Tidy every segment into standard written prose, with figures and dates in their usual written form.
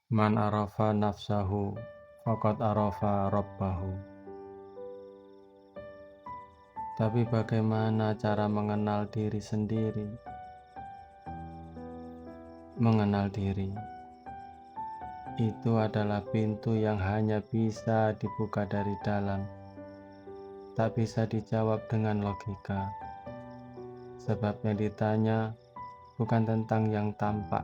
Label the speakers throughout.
Speaker 1: Man arafa nafsahu faqad arafa rabbahu. Tapi bagaimana cara mengenal diri sendiri? Mengenal diri itu adalah pintu yang hanya bisa dibuka dari dalam, tak bisa dijawab dengan logika. Sebab yang ditanya bukan tentang yang tampak,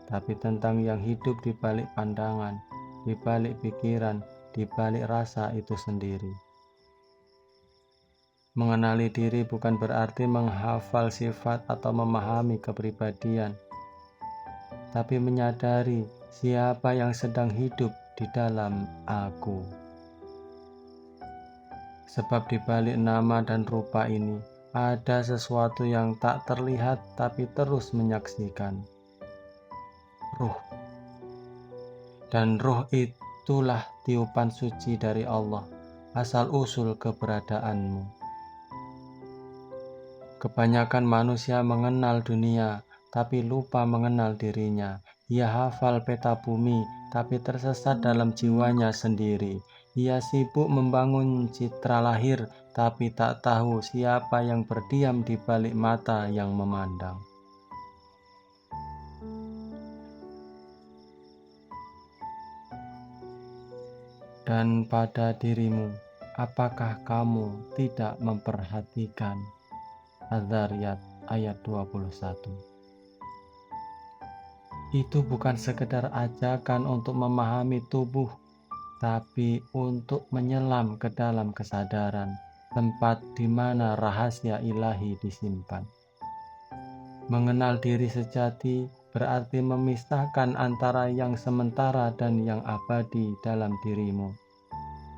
Speaker 1: tapi tentang yang hidup di balik pandangan, di balik pikiran, di balik rasa itu sendiri. Mengenali diri bukan berarti menghafal sifat atau memahami kepribadian, tapi menyadari siapa yang sedang hidup di dalam aku. Sebab di balik nama dan rupa ini ada sesuatu yang tak terlihat tapi terus menyaksikan. Ruh. Dan ruh itulah tiupan suci dari Allah, asal-usul keberadaanmu. Kebanyakan manusia mengenal dunia, tapi lupa mengenal dirinya. Ia hafal peta bumi, tapi tersesat dalam jiwanya sendiri. Ia sibuk membangun citra lahir, tapi tak tahu siapa yang berdiam di balik mata yang memandang. Dan pada dirimu, apakah kamu tidak memperhatikan? Az-Zariyat ayat 21. Itu bukan sekedar ajakan untuk memahami tubuh, tapi untuk menyelam ke dalam kesadaran, tempat di mana rahasia ilahi disimpan. Mengenal diri sejati berarti memisahkan antara yang sementara dan yang abadi dalam dirimu.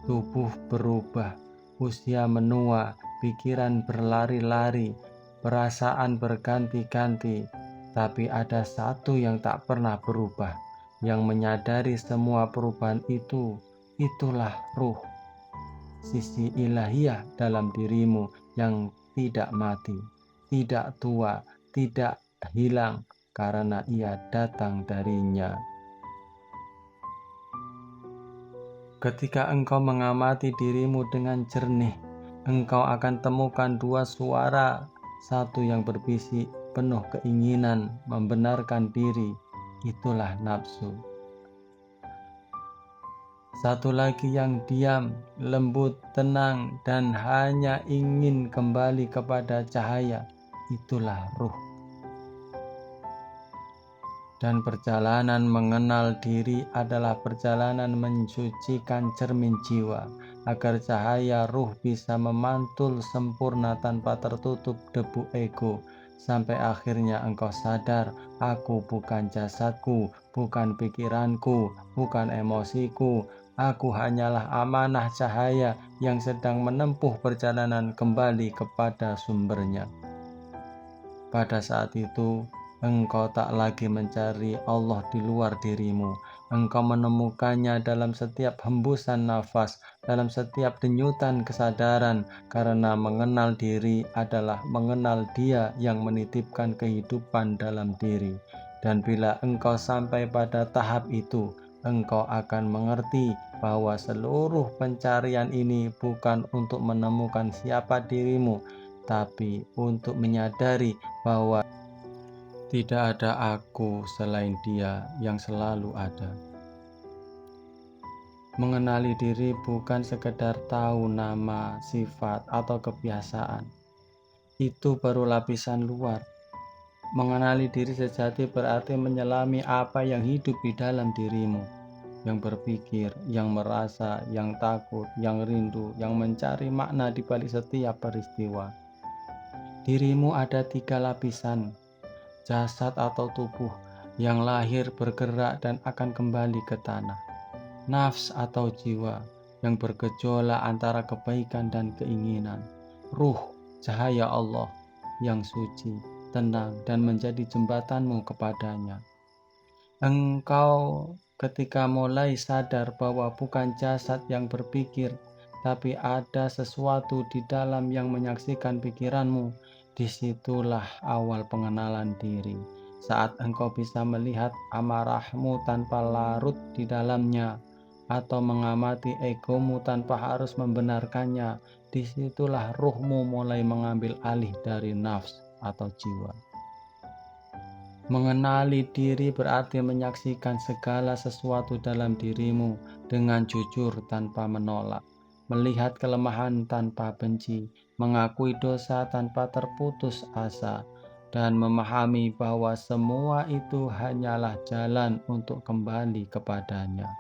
Speaker 1: Tubuh berubah, usia menua, pikiran berlari-lari, perasaan berganti-ganti, tapi ada satu yang tak pernah berubah, yang menyadari semua perubahan itu, itulah ruh, sisi ilahiyah dalam dirimu yang tidak mati, tidak tua, tidak hilang, karena ia datang darinya. Ketika engkau mengamati dirimu dengan jernih, engkau akan temukan dua suara, satu yang berbisik penuh keinginan membenarkan diri, itulah nafsu. Satu lagi yang diam, lembut, tenang, dan hanya ingin kembali kepada cahaya, itulah ruh. Dan perjalanan mengenal diri adalah perjalanan mensucikan cermin jiwa, agar cahaya ruh bisa memantul sempurna tanpa tertutup debu ego, sampai akhirnya engkau sadar, aku bukan jasadku, bukan pikiranku, bukan emosiku, aku hanyalah amanah cahaya yang sedang menempuh perjalanan kembali kepada sumbernya. Pada saat itu, engkau tak lagi mencari Allah di luar dirimu. Engkau menemukannya dalam setiap hembusan nafas, dalam setiap denyutan kesadaran, karena mengenal diri adalah mengenal Dia yang menitipkan kehidupan dalam diri. Dan bila engkau sampai pada tahap itu, engkau akan mengerti bahwa seluruh pencarian ini bukan untuk menemukan siapa dirimu, tapi untuk menyadari bahwa tidak ada aku selain Dia yang selalu ada. Mengenali diri bukan sekedar tahu nama, sifat, atau kebiasaan. Itu baru lapisan luar. Mengenali diri sejati berarti menyelami apa yang hidup di dalam dirimu, yang berpikir, yang merasa, yang takut, yang rindu, yang mencari makna di balik setiap peristiwa. Dirimu ada 3 lapisan, jasad atau tubuh yang lahir, bergerak, dan akan kembali ke tanah. Nafs atau jiwa yang bergejolak antara kebaikan dan keinginan. Ruh, cahaya Allah yang suci, tenang, dan menjadi jembatanmu kepadanya. Engkau ketika mulai sadar bahwa bukan jasad yang berpikir, tapi ada sesuatu di dalam yang menyaksikan pikiranmu, disitulah awal pengenalan diri. Saat engkau bisa melihat amarahmu tanpa larut di dalamnya, atau mengamati egomu tanpa harus membenarkannya, disitulah ruhmu mulai mengambil alih dari nafs atau jiwa. Mengenali diri berarti menyaksikan segala sesuatu dalam dirimu dengan jujur tanpa menolak, melihat kelemahan tanpa benci, mengakui dosa tanpa terputus asa, dan memahami bahwa semua itu hanyalah jalan untuk kembali kepadanya.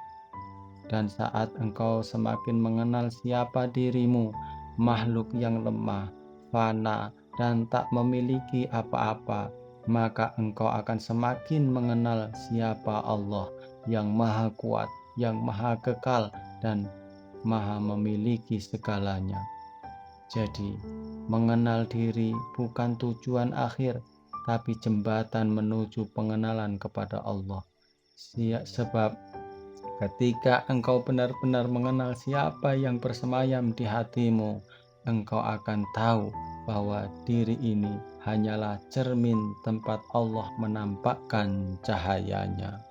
Speaker 1: Dan saat engkau semakin mengenal siapa dirimu, makhluk yang lemah, fana, dan tak memiliki apa-apa, maka engkau akan semakin mengenal siapa Allah yang maha kuat, yang maha kekal, dan maha memiliki segalanya. Jadi, mengenal diri bukan tujuan akhir, tapi jembatan menuju pengenalan kepada Allah. Sebab ketika engkau benar-benar mengenal siapa yang bersemayam di hatimu, engkau akan tahu bahwa diri ini hanyalah cermin tempat Allah menampakkan cahayanya.